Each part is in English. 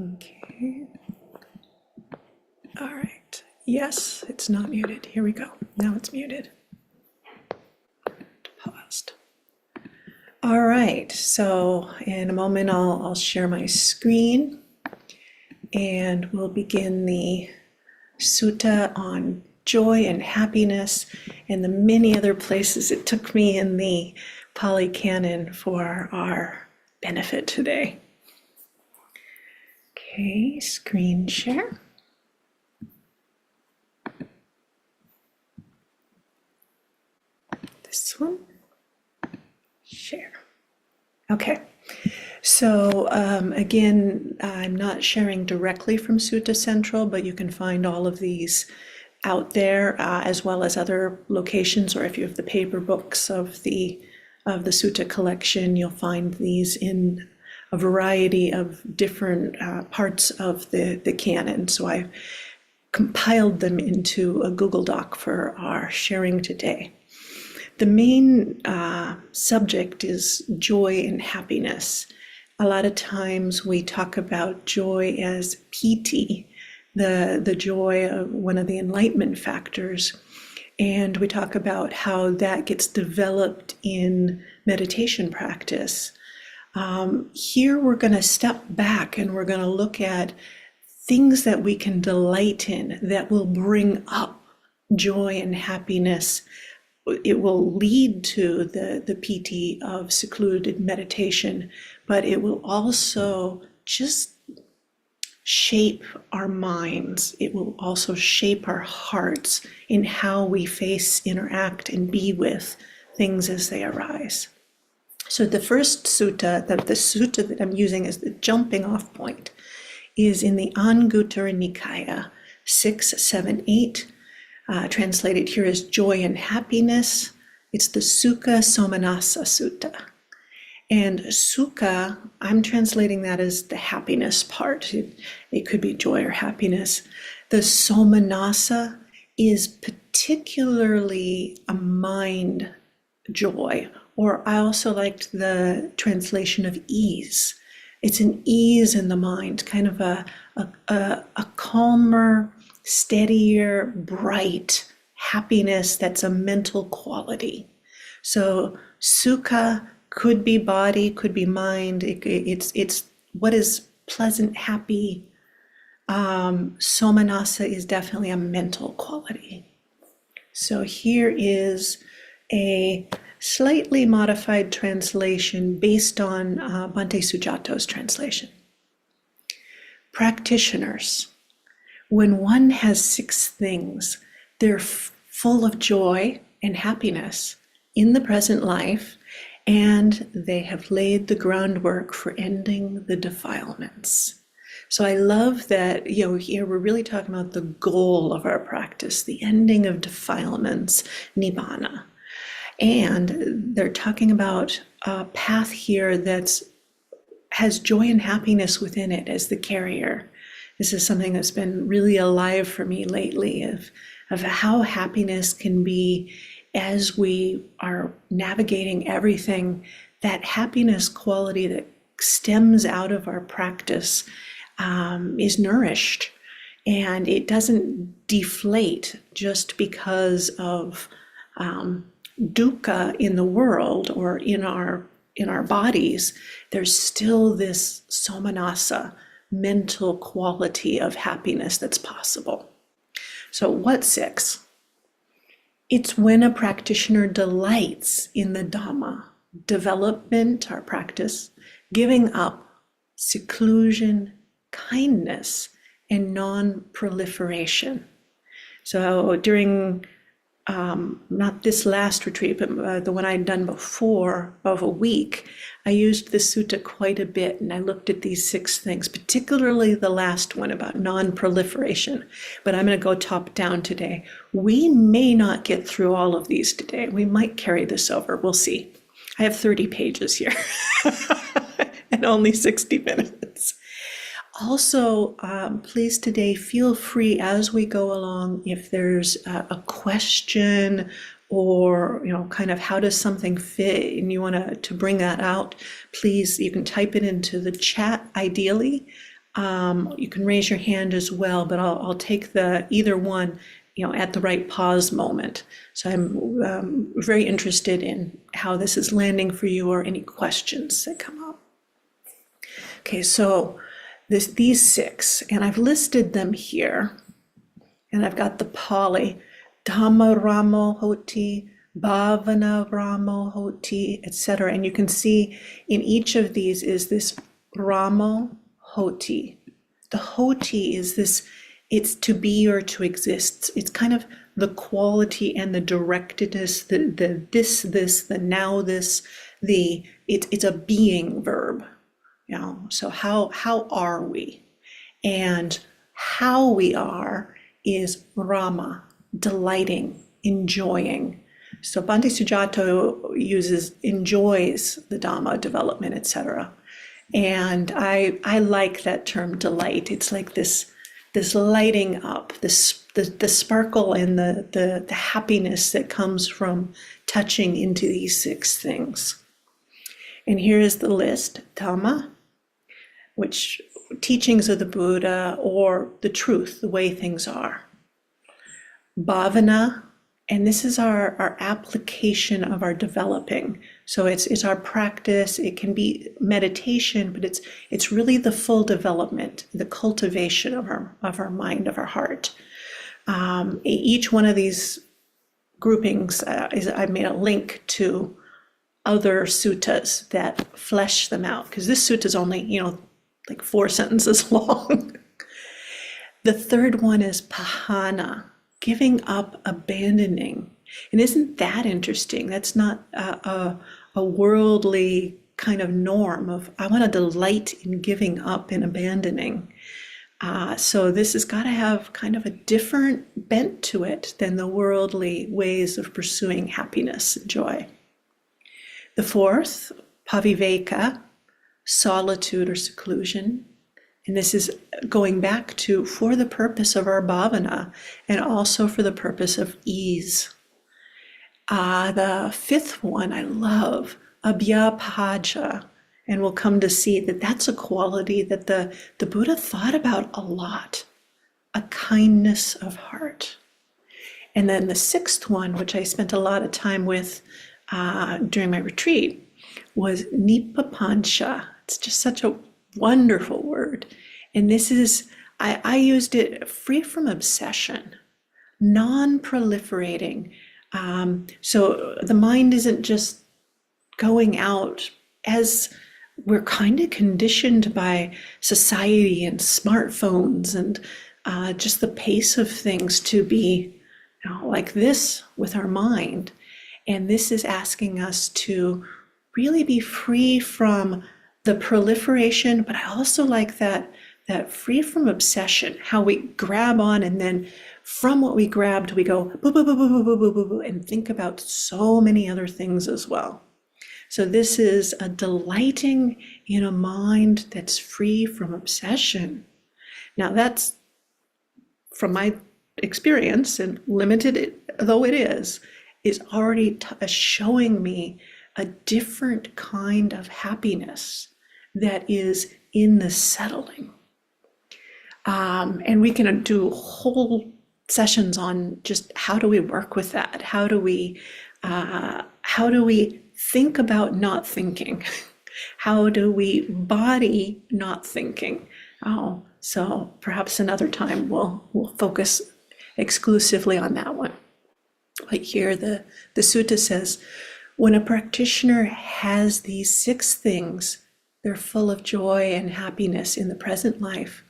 Okay. All right. Yes, it's not muted. Here we go. Now it's muted. Paused. All right. So in a moment, I'll share my screen and we'll begin the sutta on joy and happiness and the many other places it took me in the Pali Canon for our benefit today. Okay, screen share. This one, share. Okay, so again, I'm not sharing directly from Sutta Central, but you can find all of these out there as well as other locations, or if you have the paper books of the Sutta collection, you'll find these in a variety of different parts of the canon. So I've compiled them into a Google Doc for our sharing today. The main subject is joy and happiness. A lot of times we talk about joy as piti, the joy of one of the enlightenment factors. And we talk about how that gets developed in meditation practice. Here we're going to step back and we're going to look at things that we can delight in that will bring up joy and happiness. It will lead to the piti of secluded meditation, but it will also just shape our minds. It will also shape our hearts in how we face, interact, and be with things as they arise. So the first sutta, the sutta that I'm using as the jumping off point, is in the Anguttara Nikaya 678. Translated here as joy and happiness. It's the Sukhasomanassutta. And sukha, I'm translating that as the happiness part. It could be joy or happiness. The somanassa is particularly a mind joy, or I also liked the translation of ease. It's an ease in the mind, kind of a calmer, steadier, bright happiness that's a mental quality. So sukha could be body, could be mind. It's what is pleasant, happy. Somanassa is definitely a mental quality. So here is a slightly modified translation based on Bhante Sujato's translation. Practitioners. When one has 6 things, they're full of joy and happiness in the present life, and they have laid the groundwork for ending the defilements. So I love that, here we're really talking about the goal of our practice, the ending of defilements, nibbana. And they're talking about a path here that has joy and happiness within it as the carrier. This is something that's been really alive for me lately of how happiness can be as we are navigating everything, that happiness quality that stems out of our practice is nourished, and it doesn't deflate just because of dukkha in the world or in our bodies. There's still this somanassa, mental quality of happiness that's possible. So what's 6? It's when a practitioner delights in the Dhamma, development, our practice, giving up, seclusion, kindness, and non-proliferation. So during not this last retreat, but the one I'd done before of a week, I used the sutta quite a bit, and I looked at these 6 things, particularly the last one about non-proliferation. But I'm going to go top down today. We may not get through all of these today. We might carry this over. We'll see. I have 30 pages here and only 60 minutes. Also, please today feel free as we go along, if there's a question or kind of how does something fit and you want to bring that out, please, you can type it into the chat ideally. You can raise your hand as well, but I'll take either one, at the right pause moment. So I'm very interested in how this is landing for you or any questions that come up. Okay, so these 6, and I've listed them here, and I've got the Pali, Dhamma Ramo Hoti, Bhavana Ramo Hoti, etc. And you can see in each of these is this Ramo Hoti. The Hoti is this, it's to be or to exist. It's kind of the quality and the directedness, the this, the now this, it's a being verb. So how are we? And how we are is Rama, delighting, enjoying. So Bhante Sujato enjoys the Dhamma development, etc. And I like that term delight. It's like this lighting up, the sparkle and the happiness that comes from touching into these 6 things. And here is the list: Dhamma, which teachings of the Buddha or the truth, the way things are. Bhavana, and this is our application of our developing. So it's our practice. It can be meditation, but it's really the full development, the cultivation of our mind, of our heart. Each one of these groupings I've made a link to other suttas that flesh them out, because this sutta is only like 4 sentences long. The third one is pahana, giving up, abandoning. And isn't that interesting? That's not a worldly kind of norm of, I want to delight in giving up and abandoning. So this has got to have kind of a different bent to it than the worldly ways of pursuing happiness and joy. The fourth, paviveka, solitude or seclusion. And this is going back to for the purpose of our bhavana and also for the purpose of ease. The fifth one I love, abhyapaja, and we'll come to see that that's a quality that the Buddha thought about a lot, a kindness of heart. And then the sixth one, which I spent a lot of time with during my retreat, was nipapansha. It's just such a wonderful word. And this is, I used it free from obsession, non-proliferating. So the mind isn't just going out, as we're kind of conditioned by society and smartphones and just the pace of things to be like this with our mind. And this is asking us to really be free from the proliferation, but I also like that free from obsession, how we grab on and then from what we grabbed, we go boo, boo, boo, boo, boo, boo, boo, boo, boo, and think about so many other things as well. So this is a delighting in a mind that's free from obsession. Now that's, from my experience, and limited though it is already showing me a different kind of happiness that is in the settling. And we can do whole sessions on just how do we work with that? How do we think about not thinking? How do we body not thinking? So perhaps another time we'll focus exclusively on that one. But here the sutta says, when a practitioner has these 6 things, they're full of joy and happiness in the present life,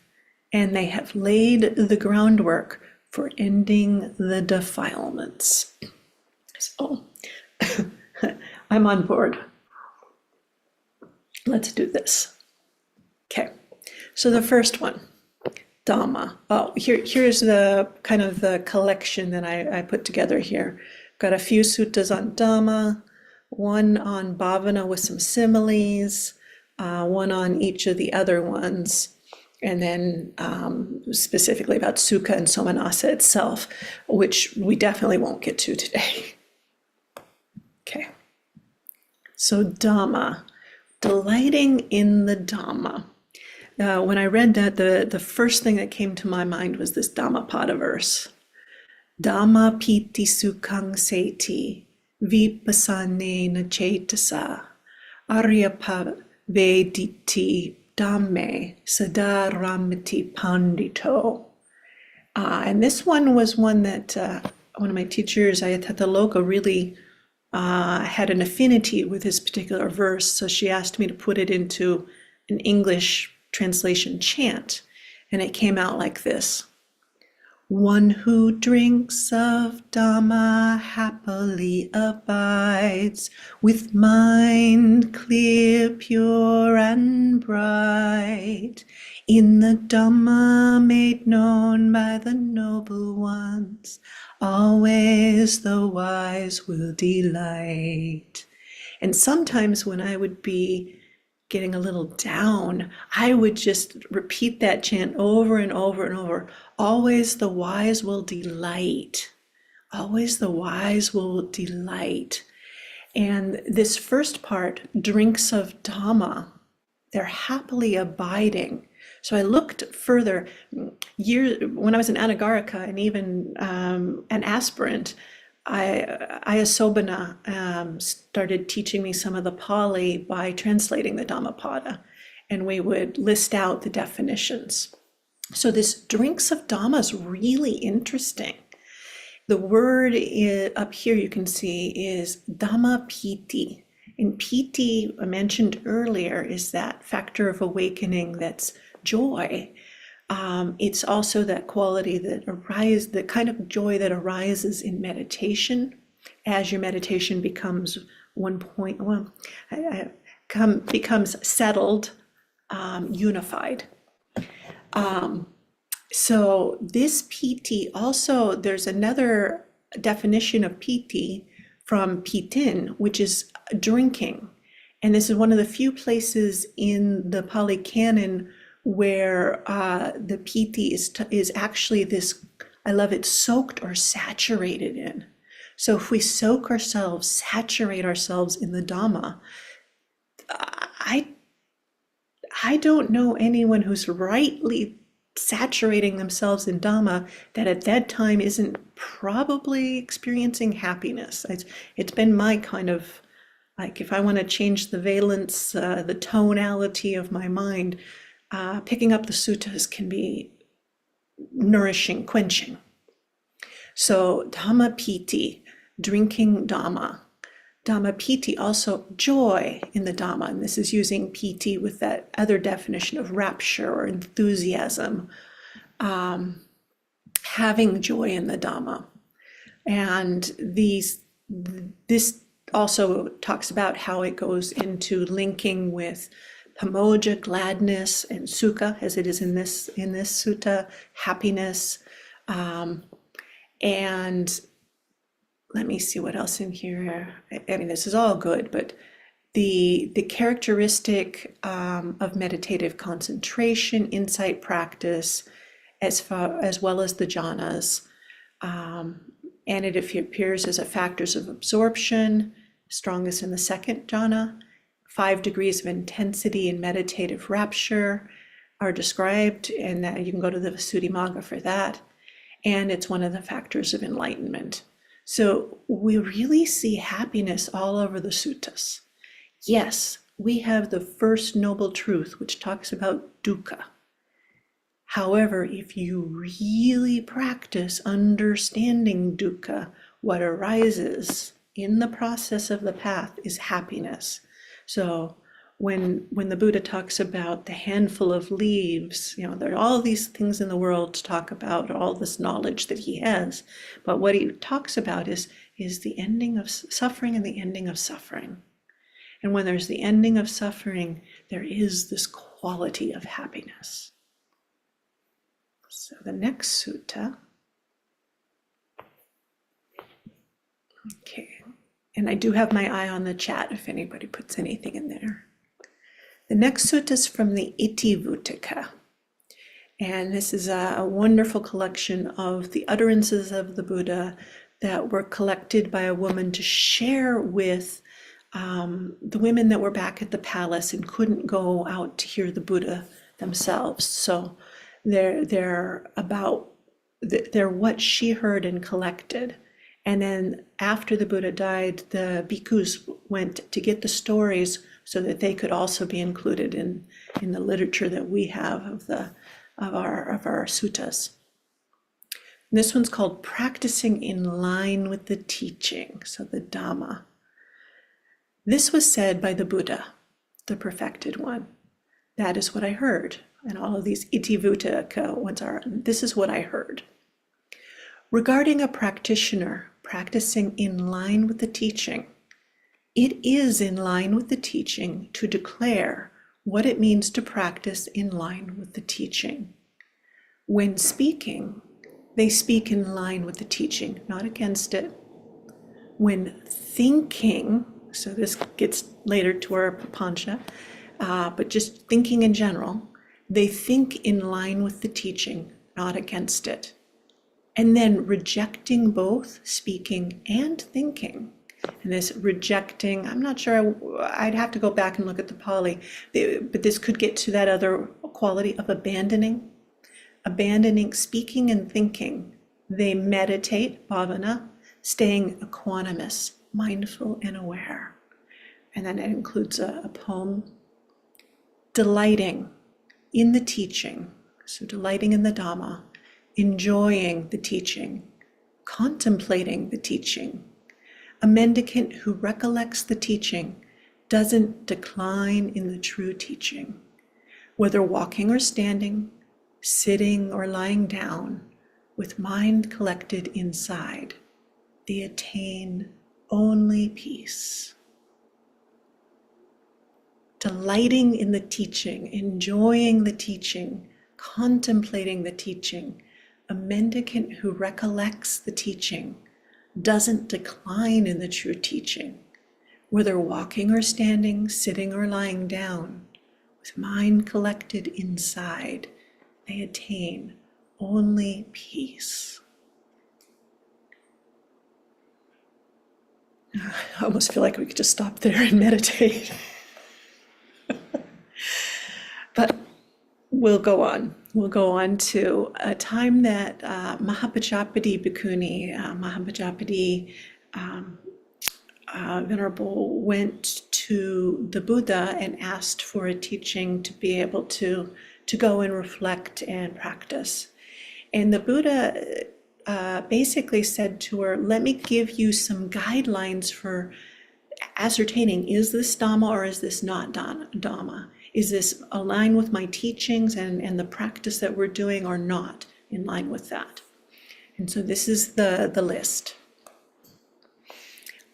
and they have laid the groundwork for ending the defilements. So I'm on board. Let's do this. Okay, so the first one, Dhamma. Here's the kind of the collection that I put together here. Got a few suttas on Dhamma, one on Bhavana with some similes, one on each of the other ones, and then specifically about Sukha and Somanassa itself, which we definitely won't get to today. Okay, so Dhamma, delighting in the Dhamma. when I read that, the first thing that came to my mind was this Dhammapada verse. Dhamma piti sukhang seti vipassane na cetasa aryapavediti dhamme sadaramati pandito. And this one was one that one of my teachers, Ayatata Loka, really had an affinity with this particular verse. So she asked me to put it into an English translation chant. And it came out like this. One who drinks of Dhamma happily abides, with mind clear, pure, and bright, in the Dhamma made known by the noble ones, always the wise will delight. And sometimes when I would be getting a little down, I would just repeat that chant over and over and over. Always the wise will delight. Always the wise will delight. And this first part, drinks of Dhamma, they're happily abiding. So I looked further. When I was an Anagarika and even an aspirant, Ayasobana started teaching me some of the Pali by translating the Dhammapada, and we would list out the definitions. So this drinks of Dhamma is really interesting. The word up here you can see is Dhamma piti. And piti, I mentioned earlier, is that factor of awakening that's joy. It's also that quality that arises, the kind of joy that arises in meditation as your meditation becomes becomes settled, unified. So this piti also, there's another definition of piti from pitin, which is drinking. And this is one of the few places in the Pali Canon where the piti is actually this, I love it, soaked or saturated in. So if we soak ourselves, saturate ourselves in the Dhamma, I don't know anyone who's rightly saturating themselves in Dhamma that at that time isn't probably experiencing happiness. It's been my kind of, like, if I want to change the valence, the tonality of my mind, picking up the suttas can be nourishing, quenching. So Dhamma piti, drinking Dhamma. Dhamma piti, also joy in the Dhamma. And this is using piti with that other definition of rapture or enthusiasm, having joy in the Dhamma. And this also talks about how it goes into linking with pamoja, gladness, and sukha, as it is in this sutta, happiness. And let me see what else in here. I mean, this is all good, but the characteristic of meditative concentration, insight practice, as well as the jhanas, and it appears as a factors of absorption, strongest in the second jhana. 5 degrees of intensity in meditative rapture are described, and that you can go to the Visuddhimagga for that. And it's one of the factors of enlightenment. So we really see happiness all over the suttas. Yes, we have the first noble truth, which talks about dukkha. However, if you really practice understanding dukkha, what arises in the process of the path is happiness. So when the Buddha talks about the handful of leaves, there are all these things in the world to talk about, all this knowledge that he has. But what he talks about is the ending of suffering and the ending of suffering. And when there's the ending of suffering, there is this quality of happiness. So the next sutta. Okay. And I do have my eye on the chat if anybody puts anything in there. The next sutta is from the Iti-Vuttaka. And this is a wonderful collection of the utterances of the Buddha that were collected by a woman to share with the women that were back at the palace and couldn't go out to hear the Buddha themselves. So they're about, they're what she heard and collected. And then after the Buddha died, the bhikkhus went to get the stories so that they could also be included in the literature that we have of our suttas. This one's called Practicing in Line with the Teaching, so the Dhamma. This was said by the Buddha, the perfected one. That is what I heard. And all of these itivutaka ones are, this is what I heard. Regarding a practitioner practicing in line with the teaching, it is in line with the teaching to declare what it means to practice in line with the teaching. When speaking, they speak in line with the teaching, not against it. When thinking, so this gets later to our papancha, but just thinking in general, they think in line with the teaching, not against it. And then rejecting both speaking and thinking. And this rejecting, I'm not sure, I'd have to go back and look at the Pali, but this could get to that other quality of abandoning speaking and thinking. They meditate, bhavana, staying equanimous, mindful and aware. And then it includes a poem, delighting in the teaching, so delighting in the Dhamma, enjoying the teaching, contemplating the teaching. A mendicant who recollects the teaching doesn't decline in the true teaching. Whether walking or standing, sitting or lying down, with mind collected inside, they attain only peace. Delighting in the teaching, enjoying the teaching, contemplating the teaching, a mendicant who recollects the teaching doesn't decline in the true teaching. Whether walking or standing, sitting or lying down, with mind collected inside, they attain only peace. I almost feel like we could just stop there and meditate. But we'll go on. We'll go on to a time that Mahapajapati Bhikkhuni, Mahapajapati Venerable, went to the Buddha and asked for a teaching to be able to go and reflect and practice. And the Buddha basically said to her, let me give you some guidelines for ascertaining, is this Dhamma or is this not Dhamma? Is this aligned with my teachings and the practice that we're doing, or not in line with that? And so this is the list.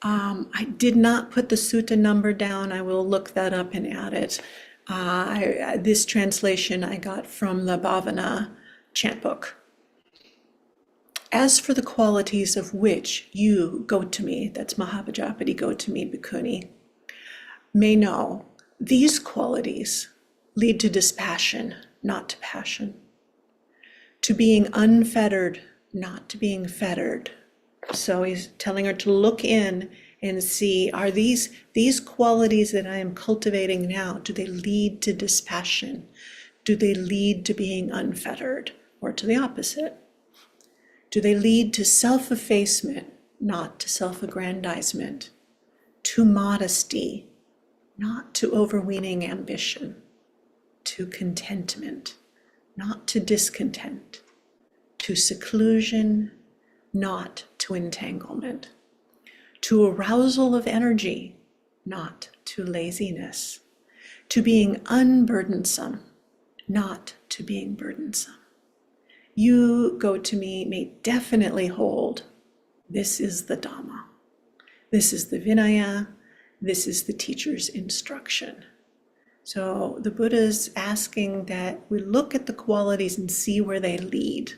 I did not put the sutta number down. I will look that up and add it. This translation I got from the Bhavana chant book. As for the qualities of which you, Gotami, that's Mahapajapati Gotami Bhikkhuni, may know, these qualities lead to dispassion, not to passion, to being unfettered, not to being fettered. So he's telling her to look in and see, are these qualities that I am cultivating now, do they lead to dispassion? Do they lead to being unfettered, or to the opposite? Do they lead to self-effacement, not to self-aggrandizement, to modesty, not to overweening ambition, to contentment, not to discontent, to seclusion, not to entanglement, to arousal of energy, not to laziness, to being unburdensome, not to being burdensome. You, Gotami, may definitely hold, this is the Dhamma, this is the Vinaya, this is the teacher's instruction. So the Buddha is asking that we look at the qualities and see where they lead.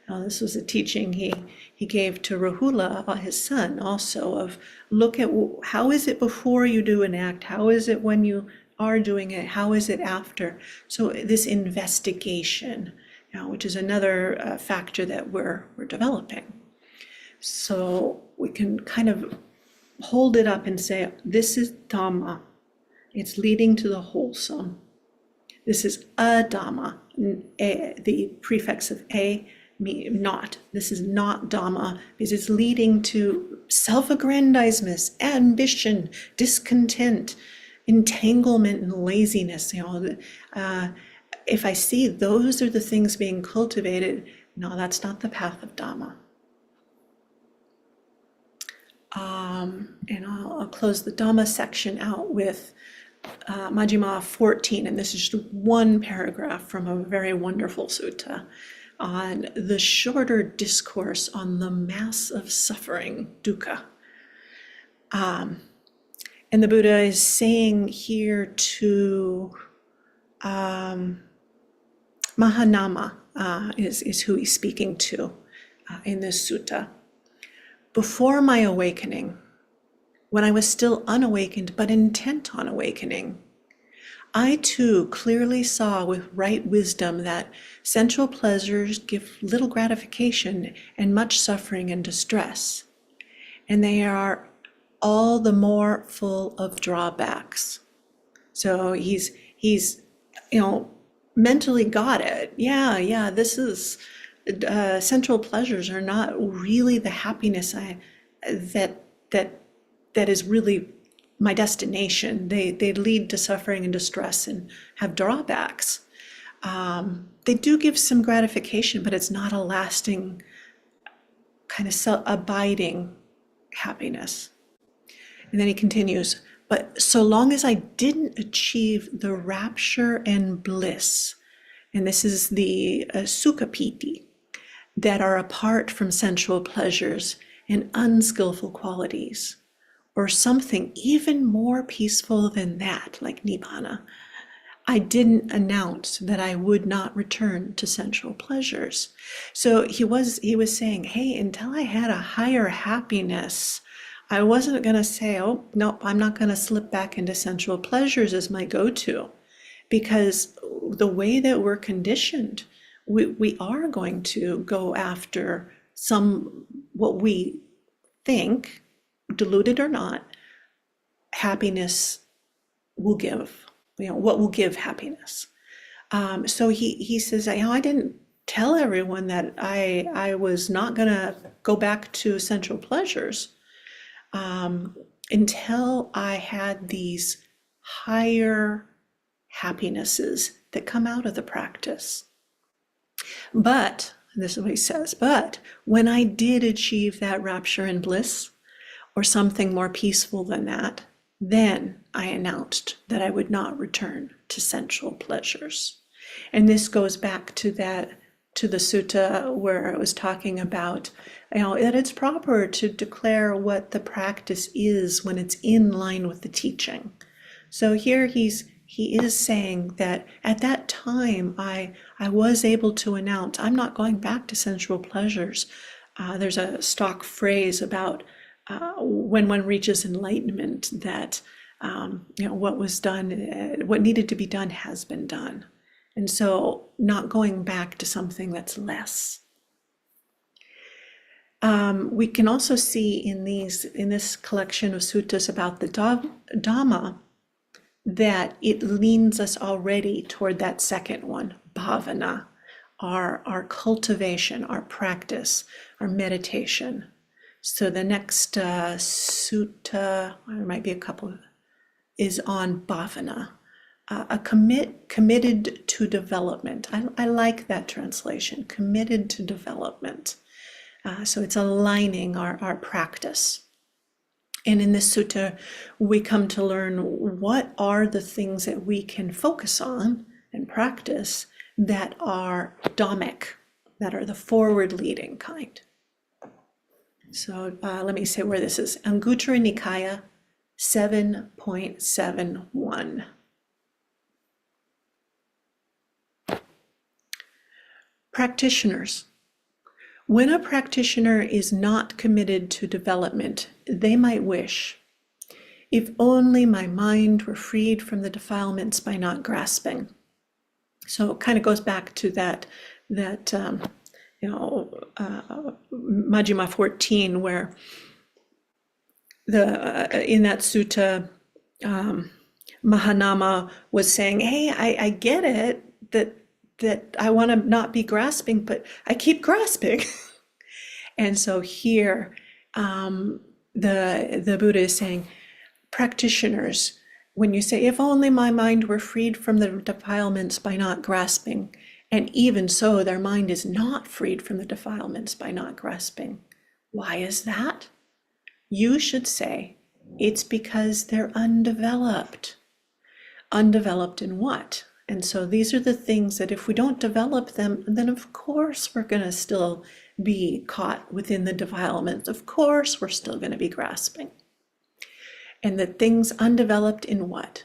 Now, this was a teaching he gave to Rahula, his son, also, of look at how is it before you do an act, how is it when you are doing it, how is it after? So this investigation, which is another factor that we're developing. So we can kind of hold it up and say, this is Dhamma. It's leading to the wholesome. This is a Dhamma. The prefix of a, not. This is not Dhamma because it's leading to self-aggrandizement, ambition, discontent, entanglement, and laziness. If I see those are the things being cultivated, no, that's not the path of Dhamma. And I'll close the Dhamma section out with Majjhima 14, and this is just one paragraph from a very wonderful sutta on the shorter discourse on the mass of suffering, dukkha. And the Buddha is saying here to Mahanama is who he's speaking to in this sutta. Before my awakening, when I was still unawakened but intent on awakening, I too clearly saw with right wisdom that sensual pleasures give little gratification and much suffering and distress, and they are all the more full of drawbacks. So he's mentally got it. Yeah, this is sensual pleasures are not really the happiness that is really my destination. They lead to suffering and distress and have drawbacks. They do give some gratification, but it's not a lasting kind of abiding happiness. And then he continues, but so long as I didn't achieve the rapture and bliss, and this is the Sukhapiti, that are apart from sensual pleasures and unskillful qualities, or something even more peaceful than that, like Nibbana, I didn't announce that I would not return to sensual pleasures. So he was saying, hey, until I had a higher happiness, I wasn't going to say, oh, no, I'm not going to slip back into sensual pleasures as my go-to, because the way that we're conditioned, we are going to go after what we think, diluted or not, happiness will give, what will give happiness. So he says, I didn't tell everyone that I was not going to go back to sensual pleasures until I had these higher happinesses that come out of the practice. But, this is what he says, but when I did achieve that rapture and bliss, or something more peaceful than that, then I announced that I would not return to sensual pleasures. And this goes back to the sutta where it was talking about, that it's proper to declare what the practice is when it's in line with the teaching. So here he is saying that at that time I was able to announce, I'm not going back to sensual pleasures. There's a stock phrase about when one reaches enlightenment that what was done, what needed to be done has been done. And so not going back to something that's less. We can also see in this collection of suttas about the Dhamma that it leans us already toward that second one, bhavana, our cultivation, our practice, our meditation. So the next sutta, there might be a couple, is on bhavana, committed to development. I like that translation, committed to development. So it's aligning our practice. And in this sutta, we come to learn what are the things that we can focus on and practice that are dhammic, that are the forward-leading kind. So let me say where this is. Anguttara Nikaya 7.71. Practitioners. When a practitioner is not committed to development, they might wish, if only my mind were freed from the defilements by not grasping. So it kind of goes back to that Majjhima 14, where in that sutta, Mahanama was saying, hey, I get it that I want to not be grasping, but I keep grasping. And so here, the Buddha is saying, practitioners, when you say, if only my mind were freed from the defilements by not grasping, and even so, their mind is not freed from the defilements by not grasping. Why is that? You should say, it's because they're undeveloped. Undeveloped in what? And so these are the things that if we don't develop them, then of course we're going to still be caught within the defilements. Of course we're still going to be grasping. And the things undeveloped in what?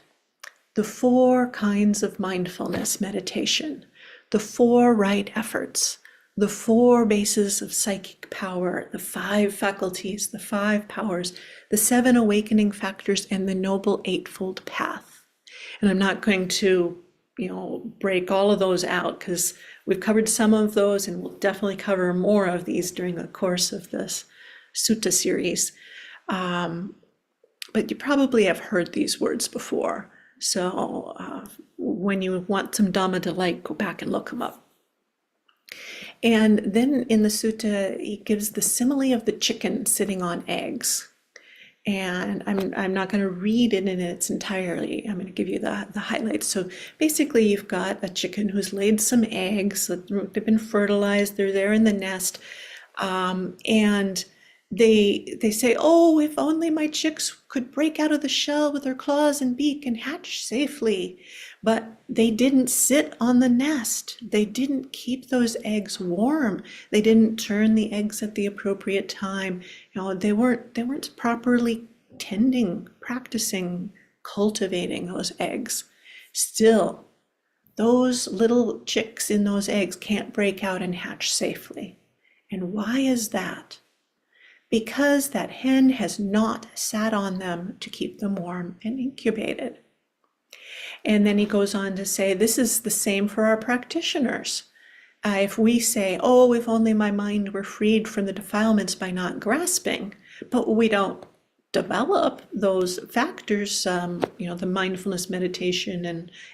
The 4 kinds of mindfulness meditation, the 4 right efforts, the 4 bases of psychic power, the 5 faculties, the 5 powers, the 7 awakening factors, and the Noble Eightfold Path. And I'm not going to, break all of those out because we've covered some of those and we'll definitely cover more of these during the course of this sutta series. But you probably have heard these words before. So when you want some Dhamma delight, go back and look them up. And then in the sutta, he gives the simile of the chicken sitting on eggs. And I'm not going to read it in its entirety. I'm going to give you the highlights. So basically, you've got a chicken who's laid some eggs. They've been fertilized. They're there in the nest. And they say, oh, if only my chicks could break out of the shell with their claws and beak and hatch safely. But they didn't sit on the nest. They didn't keep those eggs warm. They didn't turn the eggs at the appropriate time. They weren't properly tending, practicing, cultivating those eggs. Still, those little chicks in those eggs can't break out and hatch safely. And why is that? Because that hen has not sat on them to keep them warm and incubated. And then he goes on to say, this is the same for our practitioners. If we say, oh, if only my mind were freed from the defilements by not grasping, but we don't develop those factors, the mindfulness meditation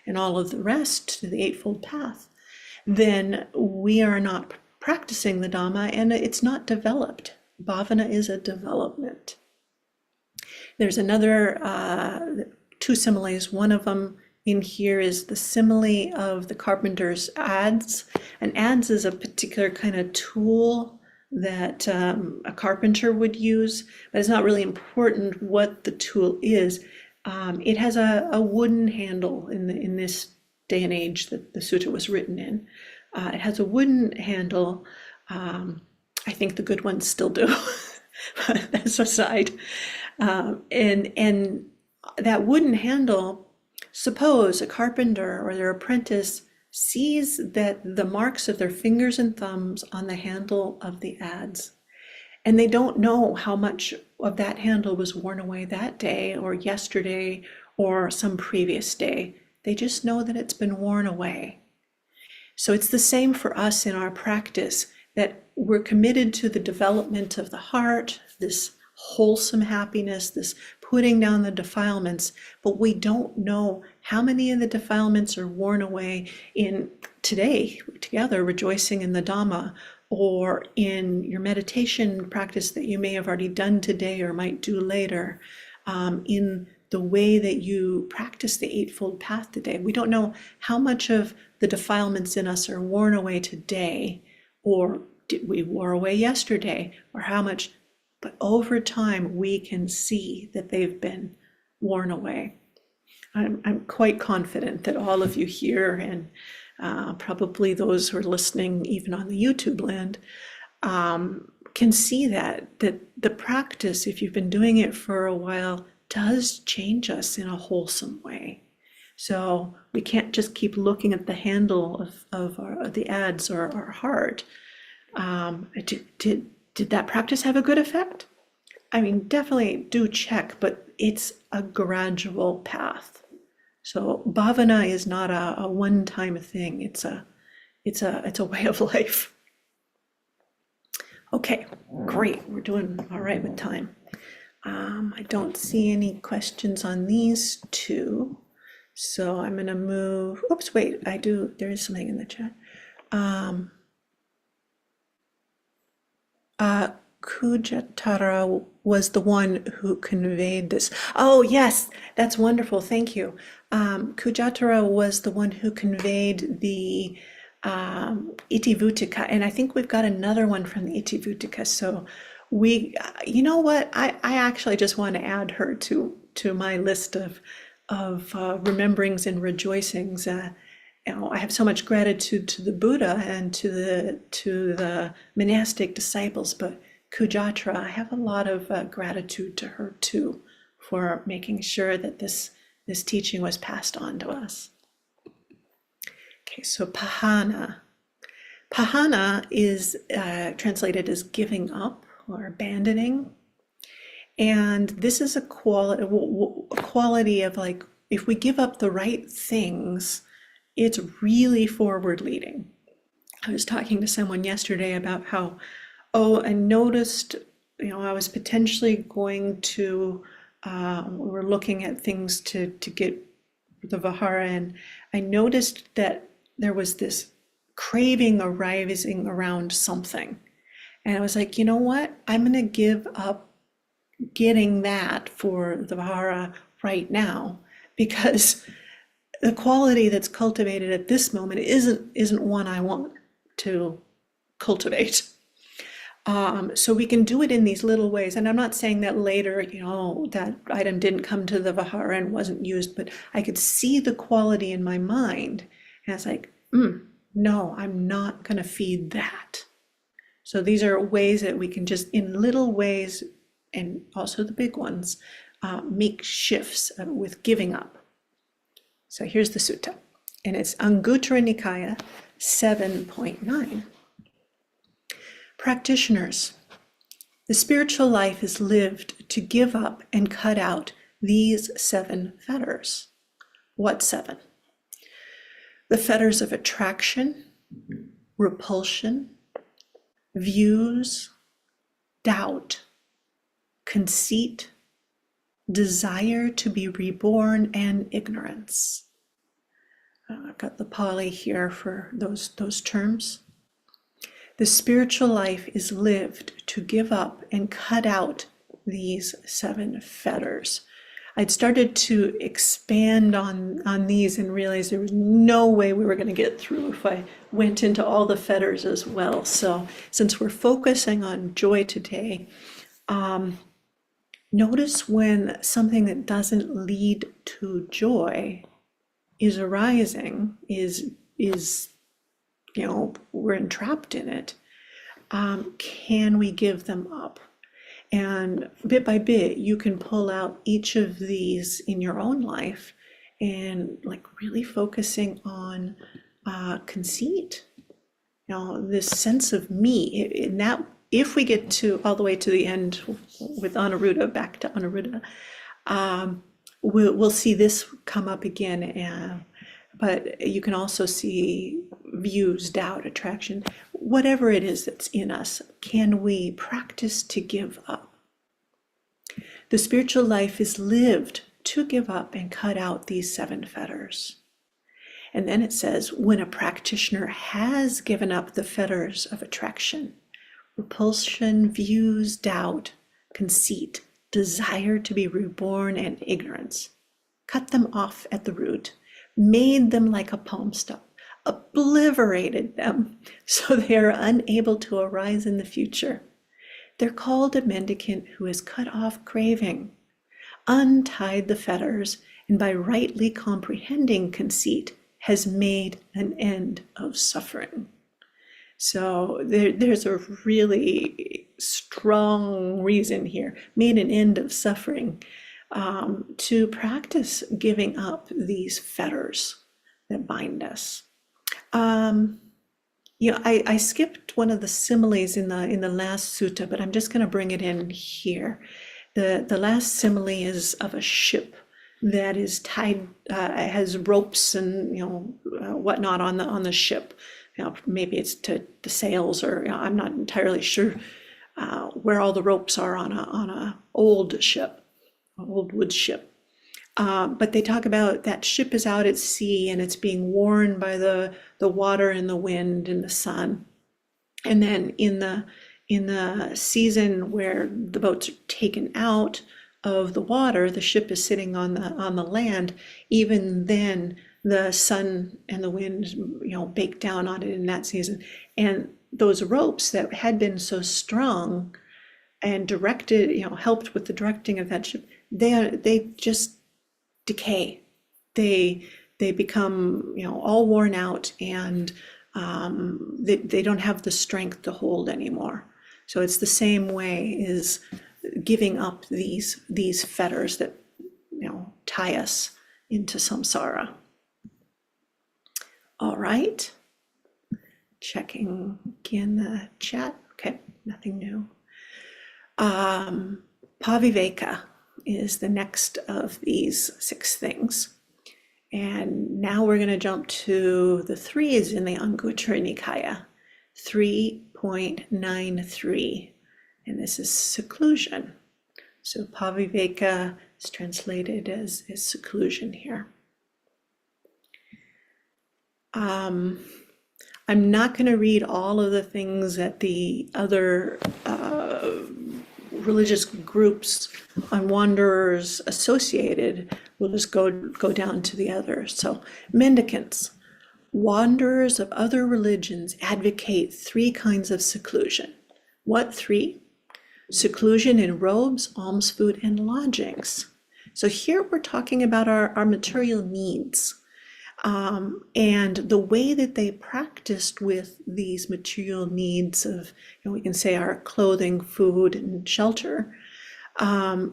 and all of the rest, the Eightfold Path, then we are not practicing the Dhamma and it's not developed. Bhavana is a development. There's another 2 similes. One of them in here is the simile of the carpenter's adze. An adze is a particular kind of tool that a carpenter would use, but it's not really important what the tool is. It has a wooden handle in this day and age that the sutta was written in. It has a wooden handle. I think the good ones still do, but that's aside. And that wooden handle, suppose a carpenter or their apprentice sees that the marks of their fingers and thumbs on the handle of the adze, and they don't know how much of that handle was worn away that day or yesterday or some previous day. They just know that it's been worn away. So it's the same for us in our practice, that we're committed to the development of the heart, this wholesome happiness, this putting down the defilements, but we don't know how many of the defilements are worn away in today, together rejoicing in the Dhamma, or in your meditation practice that you may have already done today or might do later, in the way that you practice the Eightfold Path today. We don't know how much of the defilements in us are worn away today, or we wore away yesterday, or how much, but over time we can see that they've been worn away. I'm quite confident that all of you here, and probably those who are listening even on the YouTube land, can see that the practice, if you've been doing it for a while, does change us in a wholesome way. So we can't just keep looking at the handle of the adze or our heart. Did that practice have a good effect? I mean, definitely do check, but it's a gradual path. So bhavana is not a one-time thing. It's a way of life. Okay, great. We're doing all right with time. I don't see any questions on these two. So I'm going to move, oops, wait, there is something in the chat. Kujatara was the one who conveyed this. Oh, yes, that's wonderful. Thank you. Kujatara was the one who conveyed the Itivutika, and I think we've got another one from the Itivutika. So you know what? I actually just want to add her to my list of rememberings and rejoicings. I have so much gratitude to the Buddha and to the monastic disciples, but Kujatra, I have a lot of gratitude to her too for making sure that this teaching was passed on to us. Okay, so Pahana. Pahana is translated as giving up or abandoning. And this is a quality of like, if we give up the right things, it's really forward leading. I was talking to someone yesterday about how, I noticed, I was potentially going to, we were looking at things to get the Vihara, and I noticed that there was this craving arising around something. And I was like, you know what? I'm going to give up getting that for the Vihara right now, because the quality that's cultivated at this moment isn't one I want to cultivate. So we can do it in these little ways. And I'm not saying that later, that item didn't come to the Vihara and wasn't used, but I could see the quality in my mind. And it's like, no, I'm not going to feed that. So these are ways that we can just, in little ways, and also the big ones, make shifts with giving up. So here's the sutta, and it's Anguttara Nikaya 7.9. Practitioners, the spiritual life is lived to give up and cut out these 7 fetters. What 7? The fetters of attraction, repulsion, views, doubt, conceit, desire to be reborn, and ignorance. I've got the Pali here for those terms. The spiritual life is lived to give up and cut out these 7 fetters. I'd started to expand on these and realized there was no way we were going to get through if I went into all the fetters as well. So since we're focusing on joy today, notice when something that doesn't lead to joy is arising, is we're entrapped in it. Can we give them up? And bit by bit, you can pull out each of these in your own life and like really focusing on conceit, this sense of me. In that, if we get to all the way to the end with Anuruddha, back to Anuruddha, we'll see this come up again. But you can also see views, doubt, attraction, whatever it is that's in us. Can we practice to give up? The spiritual life is lived to give up and cut out these 7 fetters. And then it says, when a practitioner has given up the fetters of attraction, repulsion, views, doubt, conceit, desire to be reborn, and ignorance, cut them off at the root, made them like a palm stalk, obliterated them so they are unable to arise in the future. They're called a mendicant who has cut off craving, untied the fetters, and by rightly comprehending conceit, has made an end of suffering. So there's a really strong reason here, made an end of suffering, to practice giving up these fetters that bind us. I skipped one of the similes in the last sutta, but I'm just going to bring it in here. The last simile is of a ship that is tied, has ropes and whatnot on the ship. Maybe it's to the sails, or I'm not entirely sure where all the ropes are on a old ship, an old wood ship. But they talk about that ship is out at sea and it's being worn by the water and the wind and the sun. And then in the season where the boats are taken out of the water, the ship is sitting on the land. Even then, the sun and the wind, bake down on it in that season. And those ropes that had been so strong and directed, helped with the directing of that ship, they just decay. They become, all worn out, and they don't have the strength to hold anymore. So it's the same way as giving up these fetters that tie us into samsara. All right. Checking again the chat. Okay, nothing new. Paviveka is the next of these 6 things. And now we're going to jump to the 3s in the Anguttara Nikaya, 3.93. And this is seclusion. So Paviveka is translated as seclusion here. I'm not going to read all of the things that the other religious groups on wanderers associated. We'll just go down to the others. So mendicants. Wanderers of other religions advocate 3 kinds of seclusion. What 3? Seclusion in robes, alms food, and lodgings. So here we're talking about our material needs. And the way that they practiced with these material needs of, we can say our clothing, food, and shelter,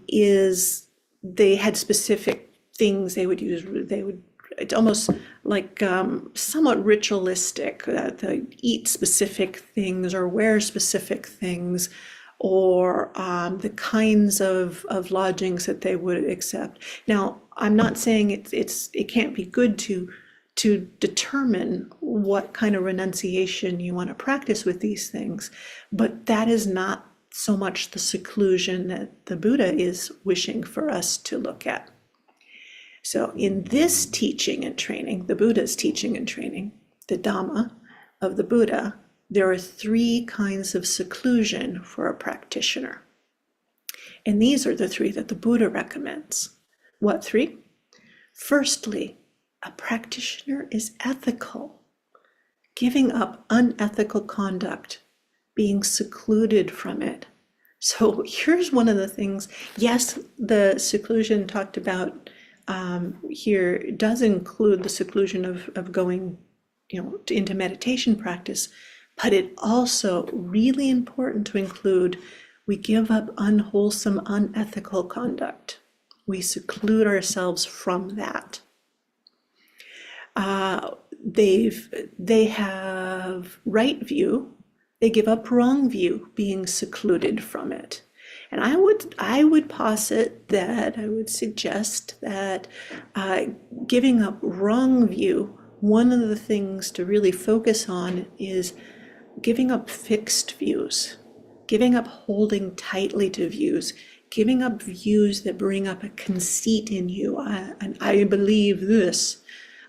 is they had specific things they would use. It's almost like somewhat ritualistic. They eat specific things or wear specific things, or the kinds of lodgings that they would accept. Now, I'm not saying it can't be good to determine what kind of renunciation you want to practice with these things, but that is not so much the seclusion that the Buddha is wishing for us to look at. So in this teaching and training, the Buddha's teaching and training, the Dhamma of the Buddha, there are 3 kinds of seclusion for a practitioner. And these are the 3 that the Buddha recommends. What 3? Firstly, a practitioner is ethical, giving up unethical conduct, being secluded from it. So here's one of the things. Yes, the seclusion talked about here does include the seclusion of going, into meditation practice, but it also really important to include we give up unwholesome, unethical conduct. We seclude ourselves from that. They have right view. They give up wrong view, being secluded from it. And I would posit that, I would suggest that giving up wrong view, one of the things to really focus on is giving up fixed views, giving up holding tightly to views, giving up views that bring up a conceit in you, and I believe this.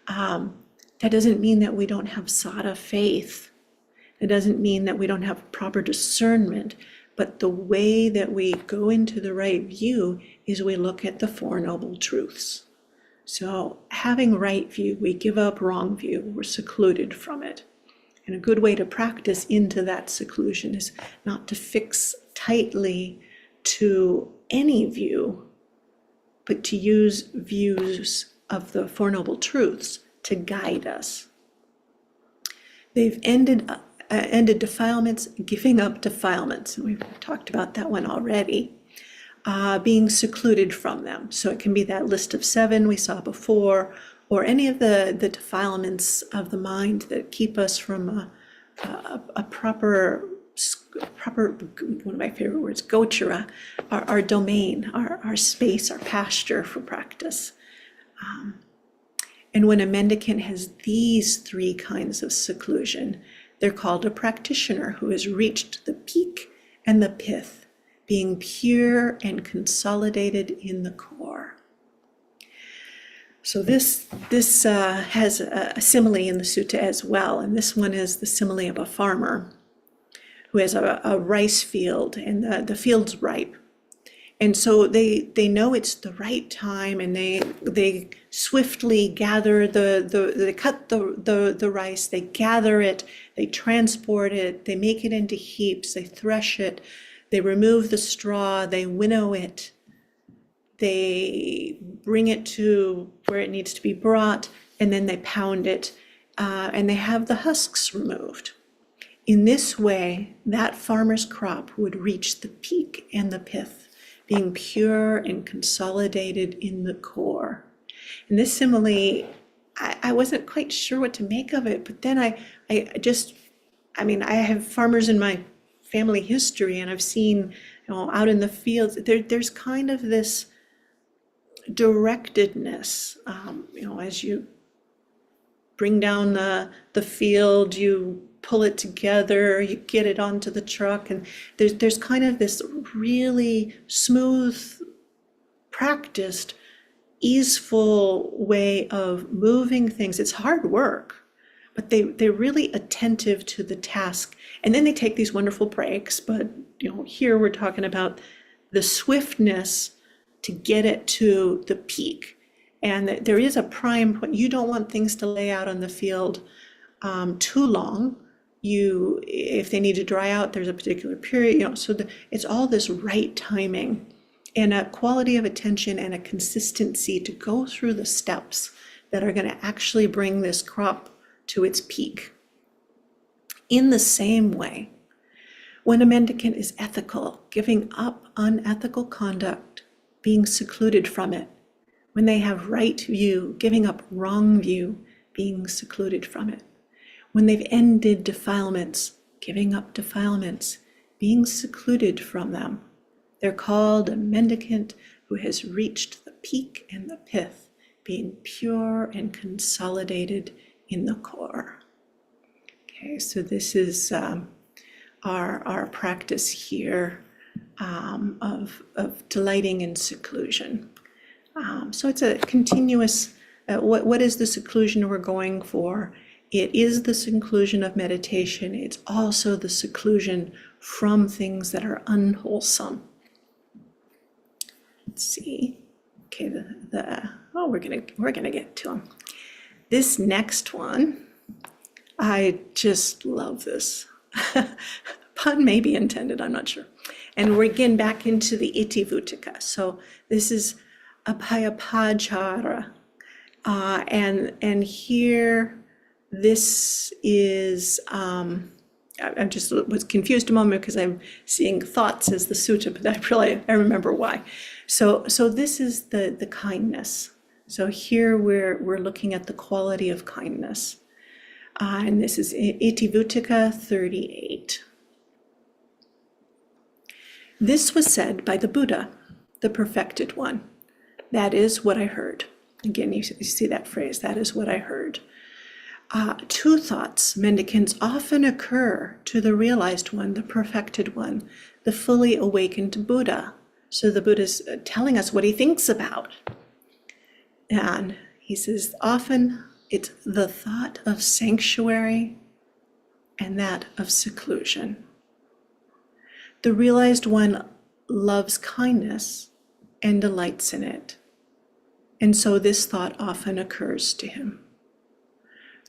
That doesn't mean that we don't have sada faith. It doesn't mean that we don't have proper discernment, but the way that we go into the right view is we look at the 4 Noble Truths. So having right view, we give up wrong view, we're secluded from it. And a good way to practice into that seclusion is not to fix tightly to any view, but to use views of the 4 Noble Truths to guide us. They've ended defilements, giving up defilements. And we've talked about that one already. Being secluded from them. So it can be that list of 7 we saw before, or any of the defilements of the mind that keep us from a proper, one of my favorite words, gochara, our domain, our space, our pasture for practice. And when a mendicant has these 3 kinds of seclusion, they're called a practitioner who has reached the peak and the pith, being pure and consolidated in the core. So this has a simile in the sutta as well, and this one is the simile of a farmer who has a rice field, and the field's ripe. And so they know it's the right time, and they swiftly gather they cut the rice, they gather it, they transport it, they make it into heaps, they thresh it, they remove the straw, they winnow it, they bring it to where it needs to be brought, and then they pound it, and they have the husks removed. In this way, that farmer's crop would reach the peak and the pith, being pure and consolidated in the core. And this simile, I wasn't quite sure what to make of it, but then I have farmers in my family history, and I've seen, out in the fields, there's kind of this directedness, as you bring down the field, you pull it together, you get it onto the truck, and there's kind of this really smooth, practiced, easeful way of moving things. It's hard work, but they're really attentive to the task. And then they take these wonderful breaks, but here we're talking about the swiftness to get it to the peak. And there is a prime point. You don't want things to lay out on the field too long. If they need to dry out, there's a particular period, so it's all this right timing and a quality of attention and a consistency to go through the steps that are going to actually bring this crop to its peak. In the same way, when a mendicant is ethical, giving up unethical conduct, being secluded from it, when they have right view, giving up wrong view, being secluded from it, when they've ended defilements, giving up defilements, being secluded from them, they're called a mendicant who has reached the peak and the pith, being pure and consolidated in the core. Okay, so this is our practice here of delighting in seclusion. So it's a continuous, what is the seclusion we're going for? It is the seclusion of meditation. It's also the seclusion from things that are unwholesome. Let's see. Okay, we're gonna get to them. This next one, I just love this. Pun may be intended, I'm not sure. And we're again back into the Itivutika. So this is Abhayapajara, and here. This is, I just was confused a moment because I'm seeing thoughts as the sutta, but I remember why. So this is the kindness. So here we're looking at the quality of kindness. And this is Itivutika 38. This was said by the Buddha, the perfected one. That is what I heard. Again, you see that phrase, that is what I heard. Two thoughts, mendicants, often occur to the realized one, the perfected one, the fully awakened Buddha. So the Buddha's telling us what he thinks about. And he says, often it's the thought of sanctuary and that of seclusion. The realized one loves kindness and delights in it. And so this thought often occurs to him.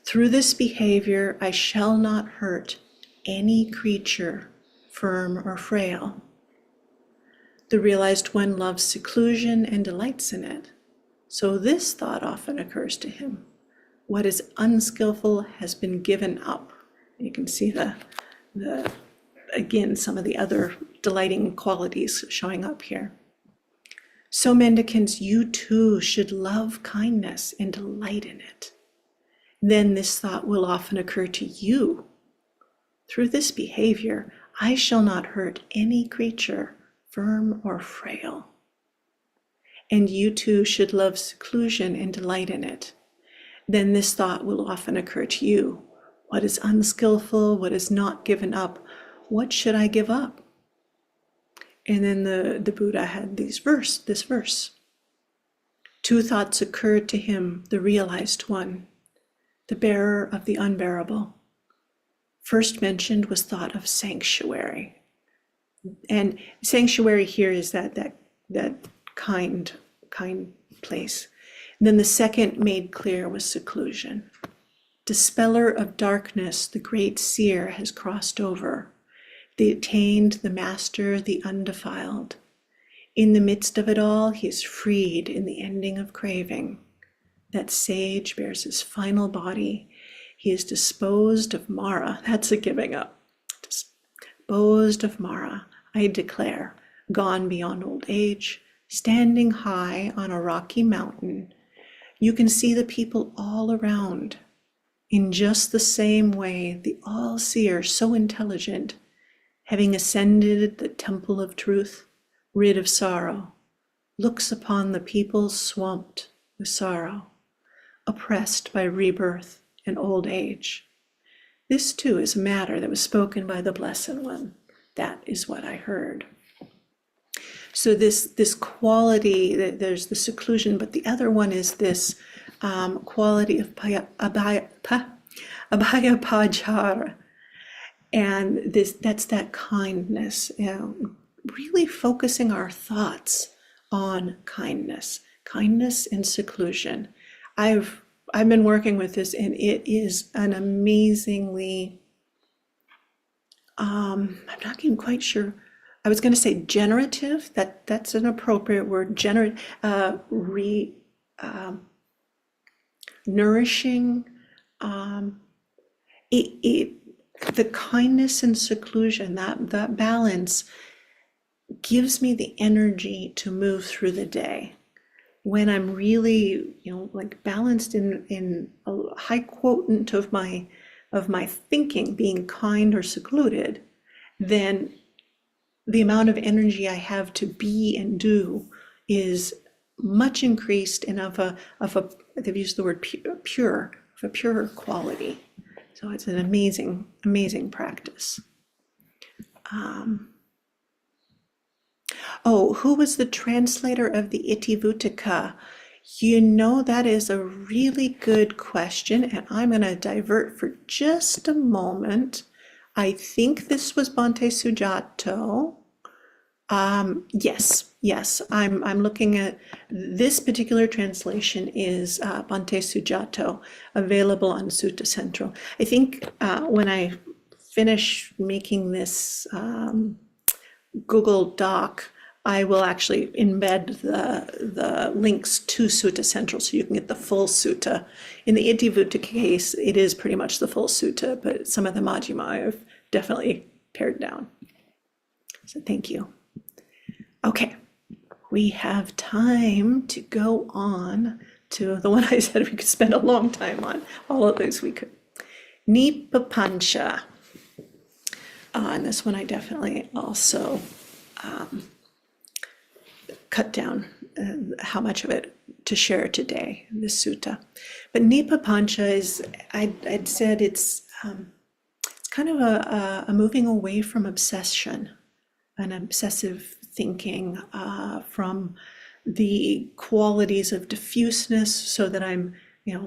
Through this behavior, I shall not hurt any creature, firm or frail. The realized one loves seclusion and delights in it. So this thought often occurs to him. What is unskillful has been given up. You can see again, some of the other delighting qualities showing up here. So mendicants, you too should love kindness and delight in it. Then this thought will often occur to you. Through this behavior, I shall not hurt any creature, firm or frail. And you too should love seclusion and delight in it. Then this thought will often occur to you. What is unskillful, what is not given up, what should I give up? And then the Buddha had this verse. Two thoughts occurred to him, the realized one, the bearer of the unbearable. First mentioned was thought of sanctuary. And sanctuary here is that kind place. And then the second made clear was seclusion. Dispeller of darkness, the great seer has crossed over. They attained the master, the undefiled. In the midst of it all, he is freed in the ending of craving. That sage bears his final body. He is disposed of Mara. That's a giving up. Disposed of Mara, I declare, gone beyond old age, standing high on a rocky mountain. You can see the people all around. In just the same way, the all-seer, so intelligent, having ascended the temple of truth, rid of sorrow, looks upon the people swamped with sorrow, oppressed by rebirth and old age. This too is a matter that was spoken by the Blessed One. That is what I heard. So this quality, there's the seclusion, but the other one is this quality of abhaya, and that's that kindness, really focusing our thoughts on kindness and seclusion. I've been working with this, and it is an amazingly, I'm not even quite sure. I was going to say generative. That's an appropriate word. Nourishing. The kindness and seclusion, that balance, gives me the energy to move through the day. When I'm really, like balanced in a high quotient of my thinking, being kind or secluded, then the amount of energy I have to be and do is much increased and they've used the word pure, of a pure quality. So it's an amazing, amazing practice. Who was the translator of the Itivutika? That is a really good question, and I'm going to divert for just a moment. I think this was Bhante Sujato. Yes. I'm looking at this particular translation is Bhante Sujato, available on Sutta Central. I think when I finish making this Google Doc, I will actually embed the links to Sutta Central so you can get the full sutta. In the Itivutika case, it is pretty much the full sutta, but some of the Majjhima I've definitely pared down. So thank you. Okay, we have time to go on to the one I said we could spend a long time on. All of those we could. Nipapancha. And this one I definitely also cut down how much of it to share today, this sutta. But Nipapancha is, I'd said it's kind of a moving away from obsession, an obsessive thinking, from the qualities of diffuseness, so that I'm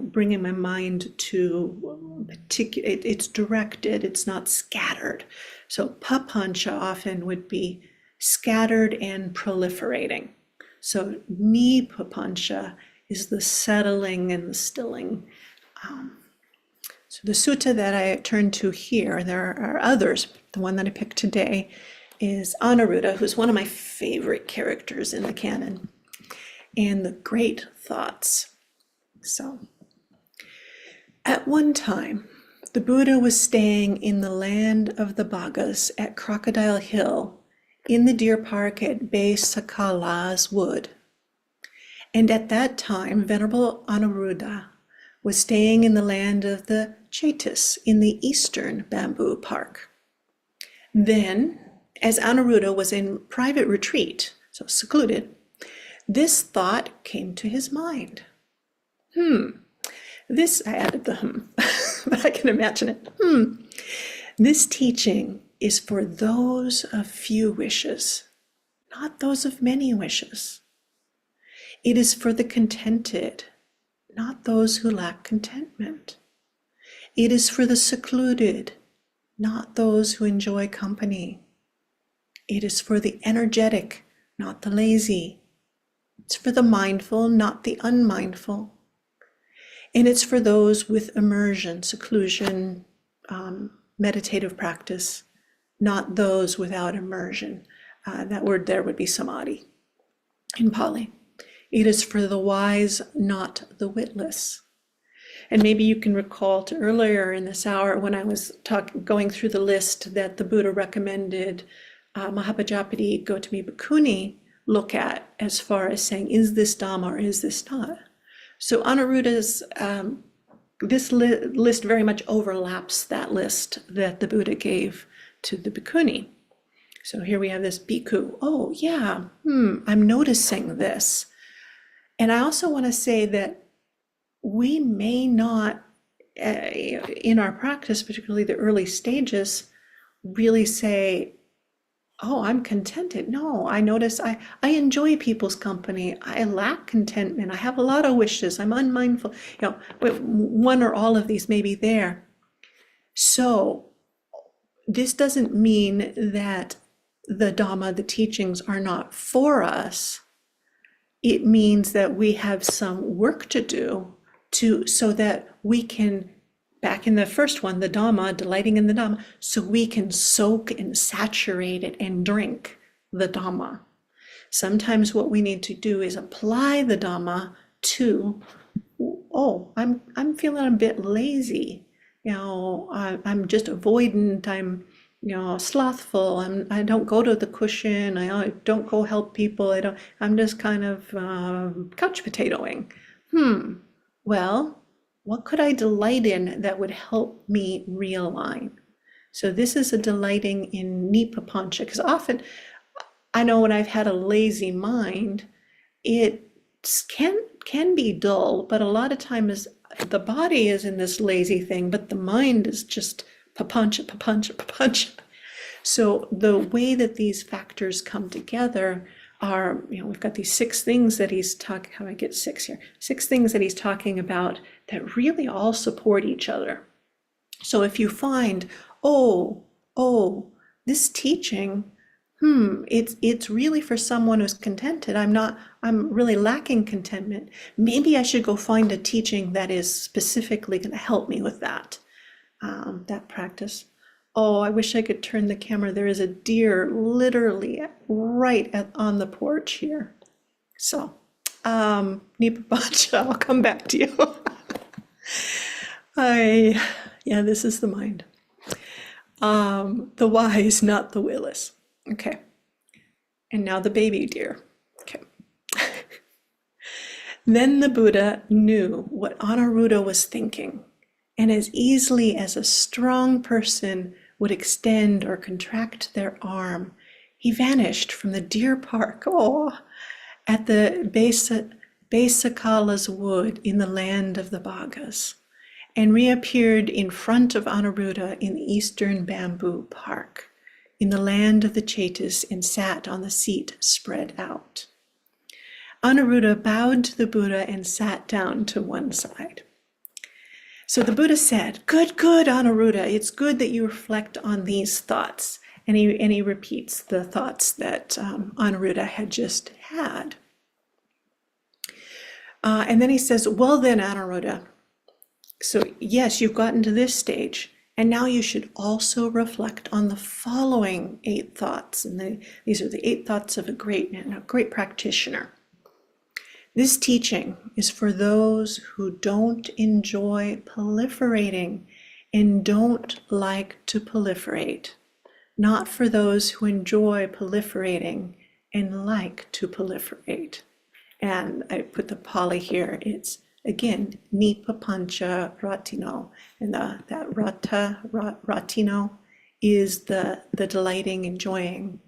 bringing my mind to particular, it's directed, it's not scattered. So papancha often would be scattered and proliferating. So nipapancha is the settling and the stilling. So the sutta that I turned to here, there are others. The one that I picked today is Anuruddha, who's one of my favorite characters in the canon, and the great thoughts. So, at one time, the Buddha was staying in the land of the Bhagas at Crocodile Hill in the deer park at Bay Sakala's Wood. And at that time, Venerable Anuruddha was staying in the land of the Chaitis in the eastern bamboo park. Then, as Anuruddha was in private retreat, so secluded, this thought came to his mind. This, I added the but I can imagine it. This teaching is for those of few wishes, not those of many wishes. It is for the contented, not those who lack contentment. It is for the secluded, not those who enjoy company. It is for the energetic, not the lazy. It's for the mindful, not the unmindful. And it's for those with immersion, seclusion, meditative practice, not those without immersion. That word there would be samadhi in Pali. It is for the wise, not the witless. And maybe you can recall to earlier in this hour when I was going through the list that the Buddha recommended Mahapajapati Gautami Bhikkhuni look at as far as saying, is this Dhamma or is this not? So Anuruddha's, this list very much overlaps that list that the Buddha gave to the Bhikkhuni. So here we have this bhikkhu. Oh yeah, I'm noticing this. And I also want to say that we may not, in our practice, particularly the early stages, really say, oh, I'm contented. No, I notice I enjoy people's company. I lack contentment. I have a lot of wishes. I'm unmindful. But one or all of these may be there. So this doesn't mean that the Dhamma, the teachings, are not for us. It means that we have some work to do so that we can, back in the first one, the Dhamma, delighting in the Dhamma, so we can soak and saturate it and drink the Dhamma. Sometimes what we need to do is apply the Dhamma to, oh, I'm feeling a bit lazy. I'm just avoidant. I'm slothful. I don't go to the cushion. I don't go help people. I'm just kind of couch potatoing. Well, what could I delight in that would help me realign? So this is a delighting in nipapancha, because often I know when I've had a lazy mind, it can be dull, but a lot of times the body is in this lazy thing, but the mind is just papancha. So the way that these factors come together are, we've got these 6 things that he's talking, how do I get 6 here? 6 things that he's talking about that really all support each other. So if you find, this teaching, it's really for someone who's contented. I'm really lacking contentment. Maybe I should go find a teaching that is specifically going to help me with that practice. Oh, I wish I could turn the camera. There is a deer literally right on the porch here. So, Nipapancha, I'll come back to you. This is the mind. The wise, not the willis. Okay. And now the baby deer. Okay. Then the Buddha knew what Anuruddha was thinking, and as easily as a strong person would extend or contract their arm, he vanished from the deer park, at the Besakala's wood in the land of the Bhagas, and reappeared in front of Anuruddha in the eastern bamboo park, in the land of the Chetas, and sat on the seat spread out. Anuruddha bowed to the Buddha and sat down to one side. So the Buddha said, good, Anuruddha, it's good that you reflect on these thoughts. And he repeats the thoughts that Anuruddha had just had. And then he says, well then, Anuruddha, so yes, you've gotten to this stage, and now you should also reflect on the following 8 thoughts. And these are the 8 thoughts of a great practitioner. This teaching is for those who don't enjoy proliferating and don't like to proliferate, not for those who enjoy proliferating and like to proliferate. And I put the Pali here. It's, again, Nipapancha Ratino. And that Ratino is the delighting, enjoying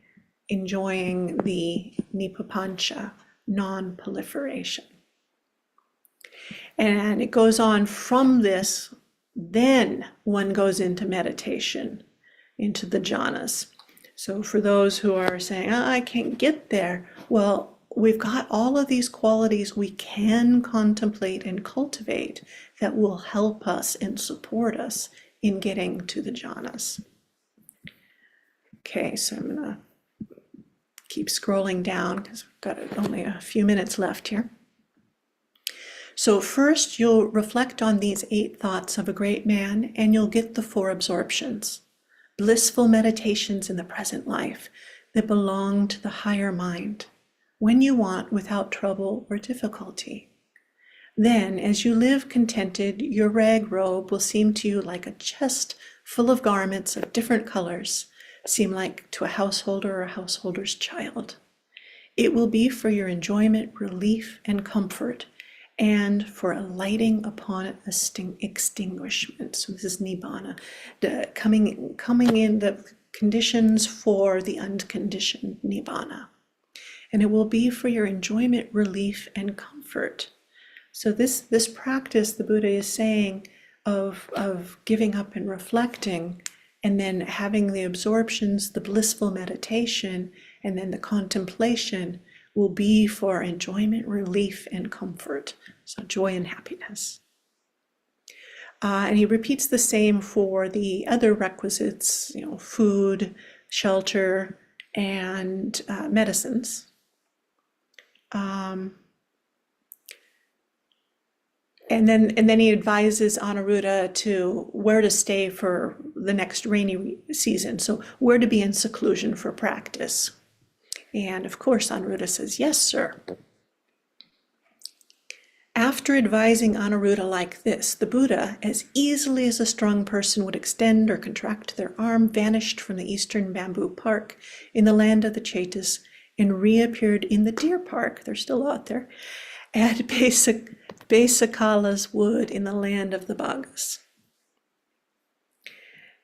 the Nipapancha, non-proliferation. And it goes on from this, then one goes into meditation, into the jhanas. So for those who are saying, I can't get there, well, we've got all of these qualities we can contemplate and cultivate that will help us and support us in getting to the jhanas. Okay, so I'm gonna keep scrolling down because we've got only a few minutes left here. So first you'll reflect on these 8 thoughts of a great man and you'll get the 4 absorptions, blissful meditations in the present life that belong to the higher mind, when you want without trouble or difficulty. Then, as you live contented, your rag robe will seem to you like a chest full of garments of different colors, seem like to a householder or a householder's child. It will be for your enjoyment, relief, and comfort, and for a lighting upon extinguishment. So this is nibbana, coming in the conditions for the unconditioned nibbana. And it will be for your enjoyment, relief, and comfort. So this practice, the Buddha is saying, of giving up and reflecting, and then having the absorptions, the blissful meditation, and then the contemplation will be for enjoyment, relief, and comfort. So joy and happiness. And he repeats the same for the other requisites, food, shelter, and medicines. And then he advises Anuruddha to where to stay for the next rainy season. So where to be in seclusion for practice. And of course, Anuruddha says, yes, sir. After advising Anuruddha like this, the Buddha, as easily as a strong person would extend or contract their arm, vanished from the eastern bamboo park in the land of the Chetas and reappeared in the deer park, they're still out there, at Besakala's wood in the land of the Bhagas.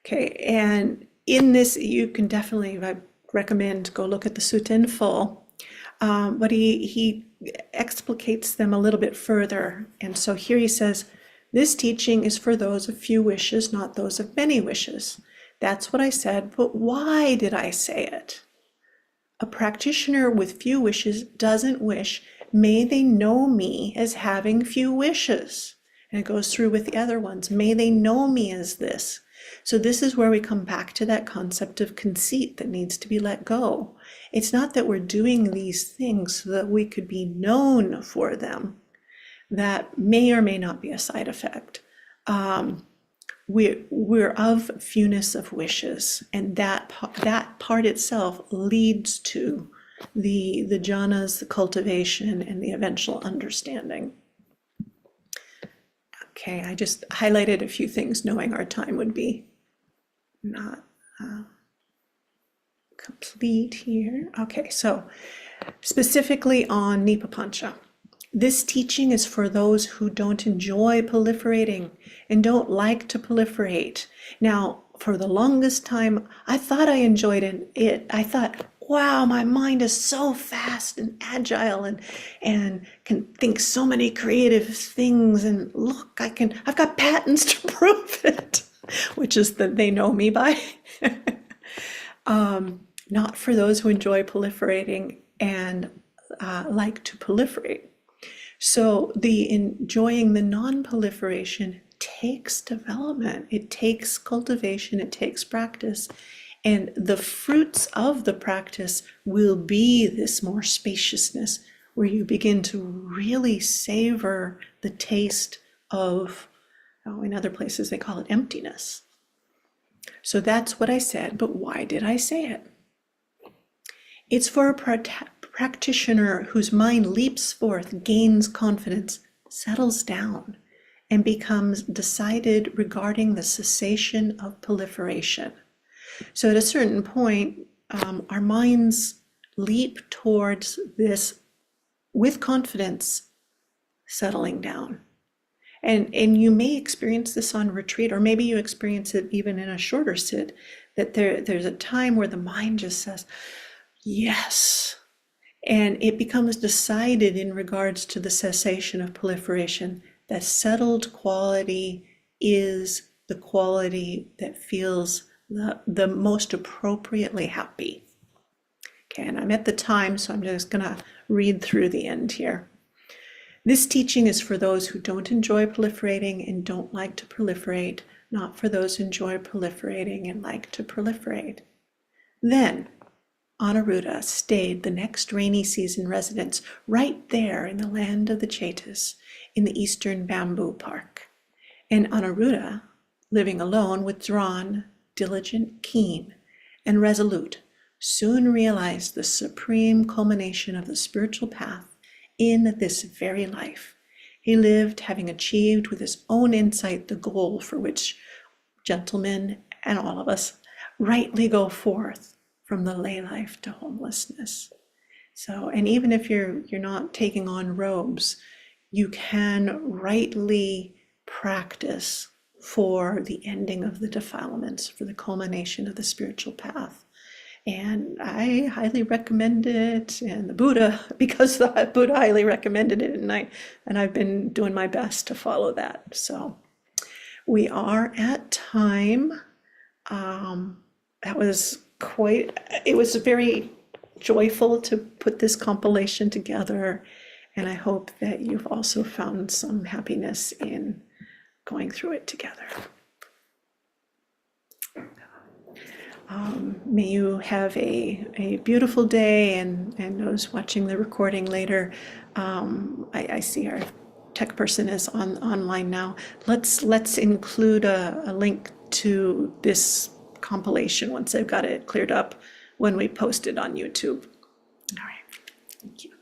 Okay, and in this, you can definitely, I recommend, go look at the sutta in full. But he explicates them a little bit further. And so here he says, this teaching is for those of few wishes, not those of many wishes. That's what I said, but why did I say it? A practitioner with few wishes doesn't wish, may they know me as having few wishes. And it goes through with the other ones, may they know me as this. So this is where we come back to that concept of conceit that needs to be let go. It's not that we're doing these things so that we could be known for them. That may or may not be a side effect. We're of fewness of wishes, and that part itself leads to the jhanas, the cultivation, and the eventual understanding. Okay, I just highlighted a few things knowing our time would be not complete here. Okay, so specifically on Nipapancha. This teaching is for those who don't enjoy proliferating and don't like to proliferate. Now, for the longest time, I thought I enjoyed it. I thought, wow, my mind is so fast and agile and can think so many creative things. And look, I've got patents to prove it, which is that they know me by. Not for those who enjoy proliferating and like to proliferate. So the enjoying the non-proliferation takes development, it takes cultivation, it takes practice, and the fruits of the practice will be this more spaciousness where you begin to really savor the taste of, in other places they call it emptiness. So that's what I said, but why did I say it? It's for a practitioner whose mind leaps forth, gains confidence, settles down, and becomes decided regarding the cessation of proliferation. So at a certain point, our minds leap towards this with confidence, settling down. And you may experience this on retreat, or maybe you experience it even in a shorter sit, that there's a time where the mind just says, yes. And it becomes decided in regards to the cessation of proliferation. That settled quality is the quality that feels the most appropriately happy. Okay, and I'm at the time, so I'm just gonna read through the end here. This teaching is for those who don't enjoy proliferating and don't like to proliferate, not for those who enjoy proliferating and like to proliferate. Then, Anuruddha stayed the next rainy season residence right there in the land of the Chetas, in the eastern bamboo park. And Anuruddha, living alone, withdrawn, diligent, keen, and resolute, soon realized the supreme culmination of the spiritual path in this very life. He lived having achieved with his own insight the goal for which gentlemen and all of us rightly go forth from the lay life to homelessness. So, and even if you're not taking on robes, you can rightly practice for the ending of the defilements, for the culmination of the spiritual path. And I highly recommend it, and the Buddha, because the Buddha highly recommended it, and I've been doing my best to follow that. So we are at time. That was it was very joyful to put this compilation together, and I hope that you've also found some happiness in going through it together. May you have a beautiful day, and those watching the recording later. I see our tech person is online now. Let's include a link to this compilation once I've got it cleared up when we post it on YouTube. All right, thank you.